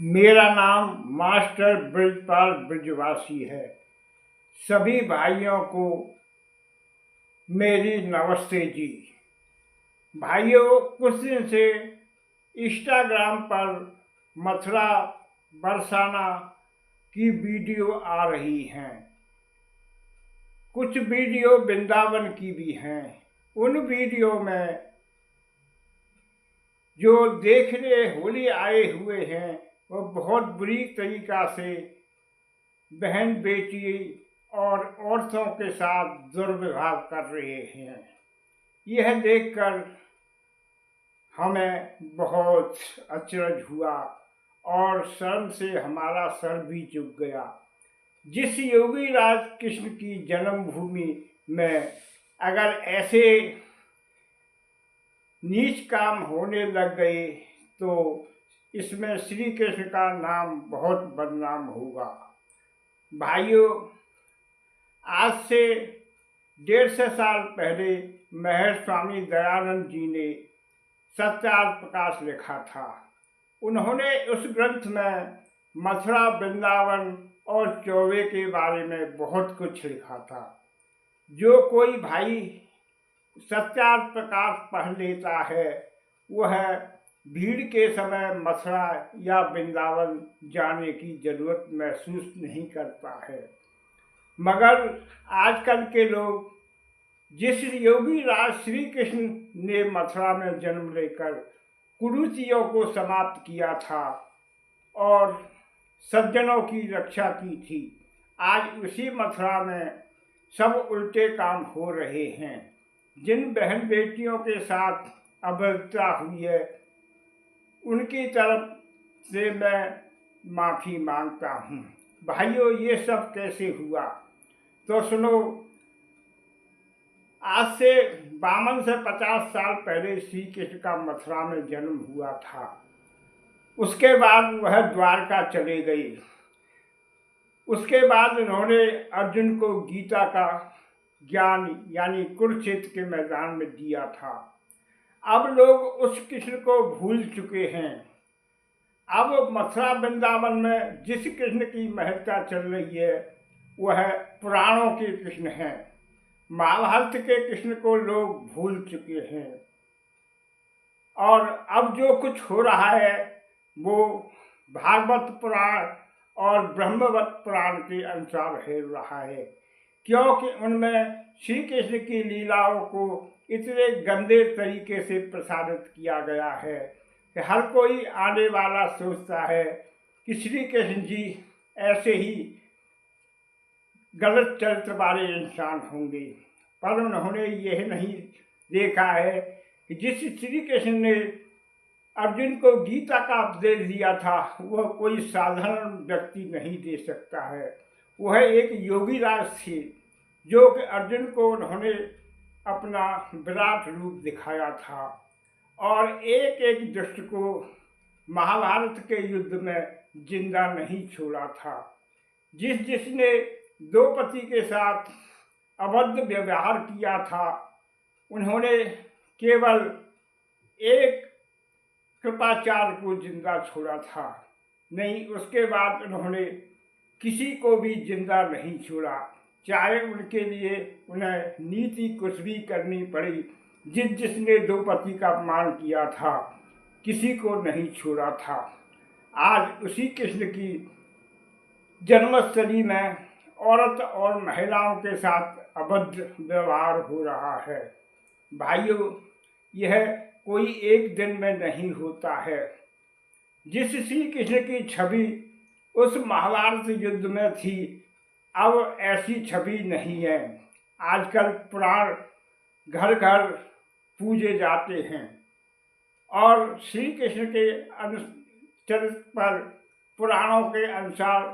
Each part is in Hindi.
मेरा नाम मास्टर ब्रजपाल ब्रजवासी है। सभी भाइयों को मेरी नमस्ते जी। भाइयों, कुछ दिन से इंस्टाग्राम पर मथुरा बरसाना की वीडियो आ रही हैं। कुछ वीडियो वृंदावन की भी हैं। उन वीडियो में जो देखने होली आए हुए हैं वो बहुत बुरी तरीक़ा से बहन बेटी और औरतों के साथ दुर्व्यवहार कर रहे हैं। यह देखकर हमें बहुत अचरज हुआ और शर्म से हमारा सर भी झुक गया। जिस योगी राज कृष्ण की जन्मभूमि में अगर ऐसे नीच काम होने लग गए तो इसमें श्री कृष्ण का नाम बहुत बदनाम होगा। भाइयों, आज से 150 साल पहले महर्षि स्वामी दयानंद जी ने सत्यार्थ प्रकाश लिखा था। उन्होंने उस ग्रंथ में मथुरा, वृंदावन और चौबे के बारे में बहुत कुछ लिखा था। जो कोई भाई सत्यार्थ प्रकाश पढ़ लेता है वह भीड़ के समय मथुरा या वृंदावन जाने की जरूरत महसूस नहीं करता है। मगर आजकल के लोग जिस योगी राज श्री कृष्ण ने मथुरा में जन्म लेकर कुरीतियों को समाप्त किया था और सज्जनों की रक्षा की थी, आज उसी मथुरा में सब उल्टे काम हो रहे हैं। जिन बहन बेटियों के साथ अभद्रता हुई है उनकी तरफ से मैं माफ़ी मांगता हूँ। भाइयों, ये सब कैसे हुआ तो सुनो। आज से 52 से 50 साल पहले श्री कृष्ण का मथुरा में जन्म हुआ था। उसके बाद वह द्वारका चले गए। उसके बाद उन्होंने अर्जुन को गीता का ज्ञान यानी कुरुक्षेत्र के मैदान में दिया था। अब लोग उस कृष्ण को भूल चुके हैं। अब मथुरा वृंदावन में जिस कृष्ण की महत्ता चल रही है वह पुराणों के कृष्ण हैं। महाभारत के कृष्ण को लोग भूल चुके हैं और अब जो कुछ हो रहा है वो भागवत पुराण और ब्रह्मवत पुराण के अनुसार हो रहा है, क्योंकि उनमें श्री कृष्ण की लीलाओं को इतने गंदे तरीके से प्रसारित किया गया है कि हर कोई आने वाला सोचता है कि श्री कृष्ण जी ऐसे ही गलत चरित्र वाले इंसान होंगे। पर उन्होंने यह नहीं देखा है कि जिस श्री कृष्ण ने अर्जुन को गीता का उपदेश दिया था वह कोई साधारण व्यक्ति नहीं दे सकता है। वह एक योगी राज थे जो कि अर्जुन को उन्होंने अपना विराट रूप दिखाया था और एक एक दुष्ट को महाभारत के युद्ध में जिंदा नहीं छोड़ा था। जिसने द्रौपदी के साथ अभद्र व्यवहार किया था उन्होंने केवल एक कृपाचार्य को जिंदा छोड़ा था, नहीं उसके बाद उन्होंने किसी को भी जिंदा नहीं छोड़ा, चाहे उनके लिए उन्हें नीति कुछ भी करनी पड़ी। जिसने द्रौपदी का अपमान किया था किसी को नहीं छोड़ा था। आज उसी कृष्ण की जन्मस्थली में औरत और महिलाओं के साथ अभद्र व्यवहार हो रहा है। भाइयों, यह कोई एक दिन में नहीं होता है। जिस श्री कृष्ण की छवि उस महाभारत युद्ध में थी अब ऐसी छवि नहीं है। आजकल पुराण घर घर पूजे जाते हैं और श्री कृष्ण के चरित्र पर पुराणों के अनुसार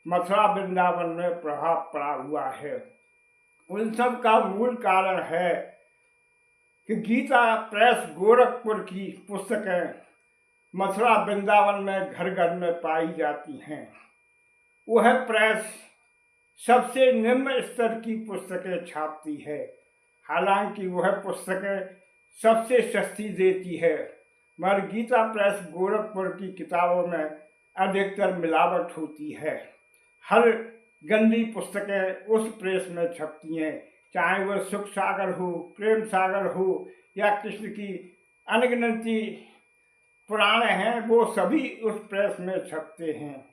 मथुरा वृंदावन में प्रभाव पड़ा हुआ है। उन सब का मूल कारण है कि गीता प्रेस गोरखपुर की पुस्तकें मथुरा वृंदावन में घर घर में पाई जाती हैं। वह प्रेस सबसे निम्न स्तर की पुस्तकें छापती है, हालांकि वह पुस्तकें सबसे सस्ती देती है। मगर गीता प्रेस गोरखपुर की किताबों में अधिकतर मिलावट होती है। हर गंदी पुस्तकें उस प्रेस में छपती हैं, चाहे वह सुख सागर हो, प्रेम सागर हो या कृष्ण की अनगिनती पुराण हैं, वो सभी उस प्रेस में छपते हैं।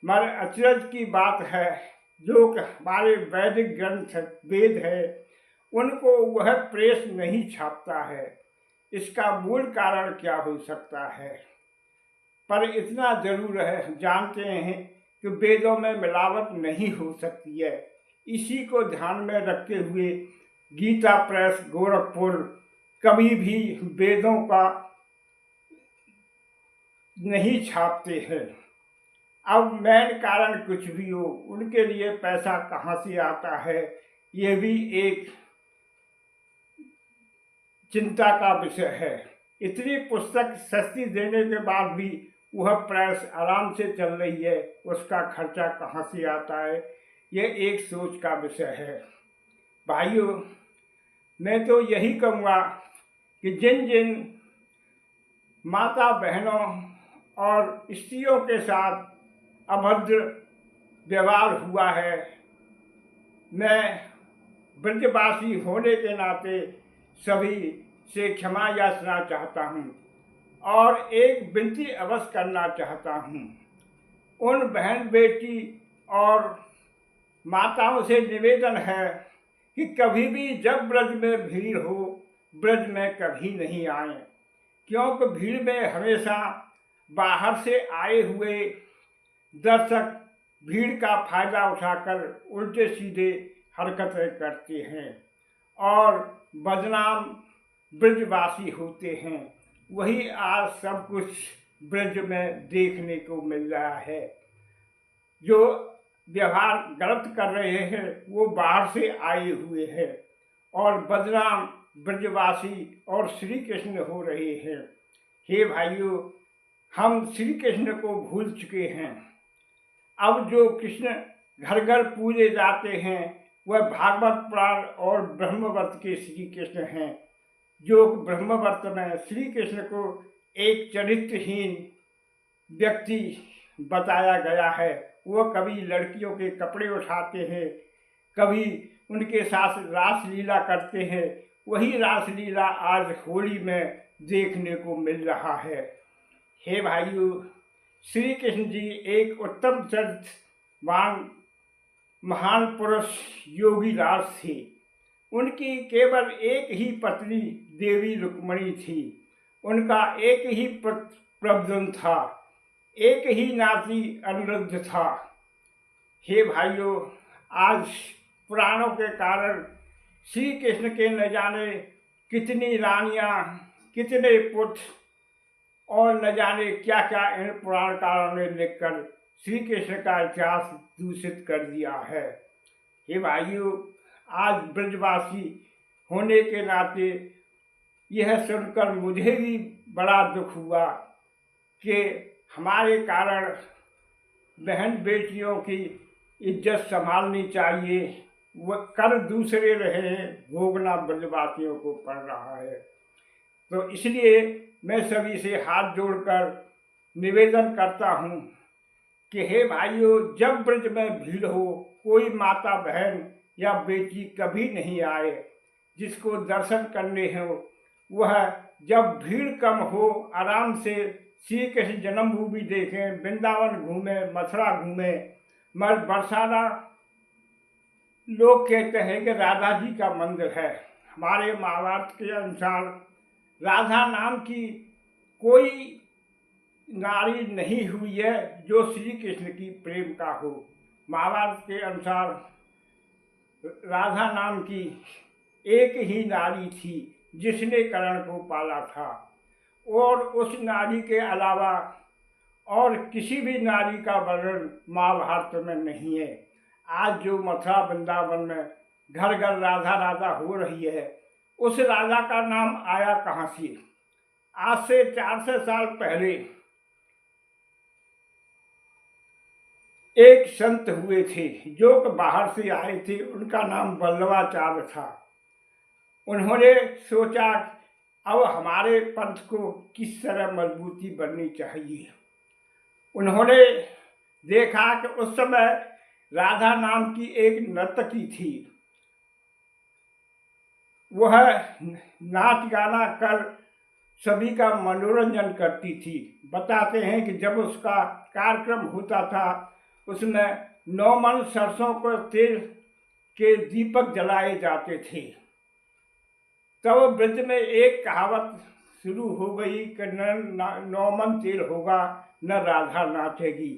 मगर अचरज की बात है, जो हमारे वैदिक ग्रंथ वेद है, उनको वह प्रेस नहीं छापता है। इसका मूल कारण क्या हो सकता है? पर इतना जरूर है, जानते हैं कि वेदों में मिलावट नहीं हो सकती है। इसी को ध्यान में रखते हुए गीता प्रेस गोरखपुर कभी भी वेदों का नहीं छापते हैं। अब मेन कारण कुछ भी हो, उनके लिए पैसा कहाँ से आता है, ये भी एक चिंता का विषय है। इतनी पुस्तक सस्ती देने के बाद भी वह प्रेस आराम से चल रही है, उसका खर्चा कहाँ से आता है, ये एक सोच का विषय है। भाइयों, मैं तो यही कहूँगा कि जिन जिन माता बहनों और स्त्रियों के साथ अभद्र व्यवहार हुआ है, मैं ब्रजवासी होने के नाते सभी से क्षमा याचना चाहता हूँ और एक विनती अवश्य करना चाहता हूँ। उन बहन बेटी और माताओं से निवेदन है कि कभी भी जब ब्रज में भीड़ हो, ब्रज में कभी नहीं आए, क्योंकि भीड़ में हमेशा बाहर से आए हुए दर्शक भीड़ का फायदा उठाकर उल्टे सीधे हरकतें करते हैं और बदनाम ब्रजवासी होते हैं। वही आज सब कुछ ब्रज में देखने को मिल रहा है। जो व्यवहार गलत कर रहे हैं वो बाहर से आए हुए हैं और बदनाम ब्रजवासी और श्री कृष्ण हो रहे हैं। हे भाइयों, हम श्री कृष्ण को भूल चुके हैं। अब जो कृष्ण घर घर पूजे जाते हैं वह भागवत पुराण और ब्रह्मवर्त के श्री कृष्ण हैं। जो ब्रह्मवर्त में श्री कृष्ण को एक चरित्रहीन व्यक्ति बताया गया है। वो कभी लड़कियों के कपड़े उठाते हैं, कभी उनके साथ रासलीला करते हैं। वही रासलीला आज होली में देखने को मिल रहा है। हे भाइयों, श्री कृष्ण जी एक उत्तम चरित्रवान महान पुरुष योगी राज थे। उनकी केवल एक ही पत्नी देवी रुक्मणी थी। उनका एक ही प्रद्युम्न था, एक ही नाती अनिरुद्ध था। हे भाइयों, आज पुराणों के कारण श्री कृष्ण के न जाने कितनी रानियां, कितने पुत्र और न जाने क्या क्या इन पुराणकारों ने लिखकर श्री कृष्ण का इतिहास दूषित कर दिया है। हे भाइयों, आज ब्रजवासी होने के नाते यह सुनकर मुझे भी बड़ा दुख हुआ कि हमारे कारण बहन बेटियों की इज्जत संभालनी चाहिए, वह कर दूसरे रहे हैं, भोगना ब्रजवासियों को पड़ रहा है। तो इसलिए मैं सभी से हाथ जोड़कर निवेदन करता हूँ कि हे भाइयों, जब ब्रज में भीड़ हो, कोई माता बहन या बेटी कभी नहीं आए। जिसको दर्शन करने हो वह जब भीड़ कम हो आराम से श्री कृष्ण जन्मभूमि देखें, वृंदावन घूमें, मथुरा घूमें। मगर बरसाना लोग कहते हैं कि राधा जी का मंदिर है। हमारे महाभारत के अनुसार राधा नाम की कोई नारी नहीं हुई है जो श्री कृष्ण की प्रेम का हो। महाभारत के अनुसार राधा नाम की एक ही नारी थी जिसने कर्ण को पाला था, और उस नारी के अलावा और किसी भी नारी का वर्णन महाभारत में नहीं है। आज जो मथुरा वृंदावन में घर घर राधा राधा हो रही है, उस राधा का नाम आया कहाँ से? आज से 400 साल पहले एक संत हुए थे जो बाहर से आए थे, उनका नाम वल्लभाचार्य था। उन्होंने सोचा अब हमारे पंथ को किस तरह मजबूती बननी चाहिए। उन्होंने देखा कि उस समय राधा नाम की एक नर्तकी थी, वह नाच गाना कर सभी का मनोरंजन करती थी। बताते हैं कि जब उसका कार्यक्रम होता था उसमें 9 मन सरसों को तेल के दीपक जलाए जाते थे। तब ब्रज में एक कहावत शुरू हो गई कि न 9 मन तेल होगा न राधा नाचेगी।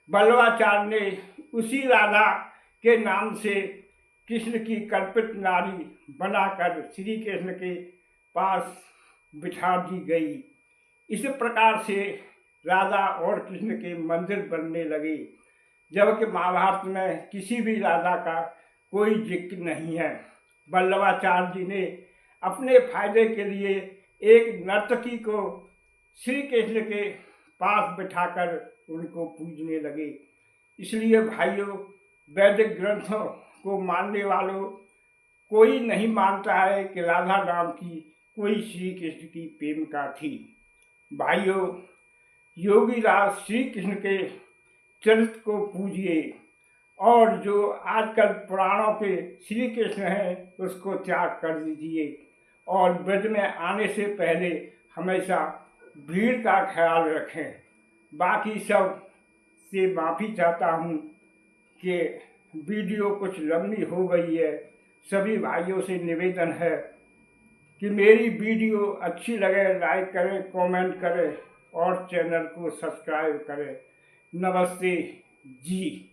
बल्लवाचार्य ने उसी राधा के नाम से कृष्ण की कल्पित नारी बनाकर श्री कृष्ण के पास बिठा दी गई। इस प्रकार से राधा और कृष्ण के मंदिर बनने लगे, जबकि महाभारत में किसी भी राधा का कोई जिक्र नहीं है। बल्लवाचार्य जी ने अपने फायदे के लिए एक नर्तकी को श्री कृष्ण के पास बिठाकर उनको पूजने लगे। इसलिए भाइयों, वैदिक ग्रंथों को मानने वालों कोई नहीं मानता है कि राधा नाम की कोई श्री कृष्ण की प्रेमिका थी। भाइयों, योगी राज श्री कृष्ण के चरित्र को पूजिए और जो आजकल पुराणों के श्री कृष्ण हैं उसको त्याग कर दीजिए, और ब्रज में आने से पहले हमेशा भीड़ का ख्याल रखें। बाकी सब से माफ़ी चाहता हूँ कि वीडियो कुछ लंबी हो गई है। सभी भाइयों से निवेदन है कि मेरी वीडियो अच्छी लगे लाइक करें, कमेंट करें और चैनल को सब्सक्राइब करें। नमस्ते जी।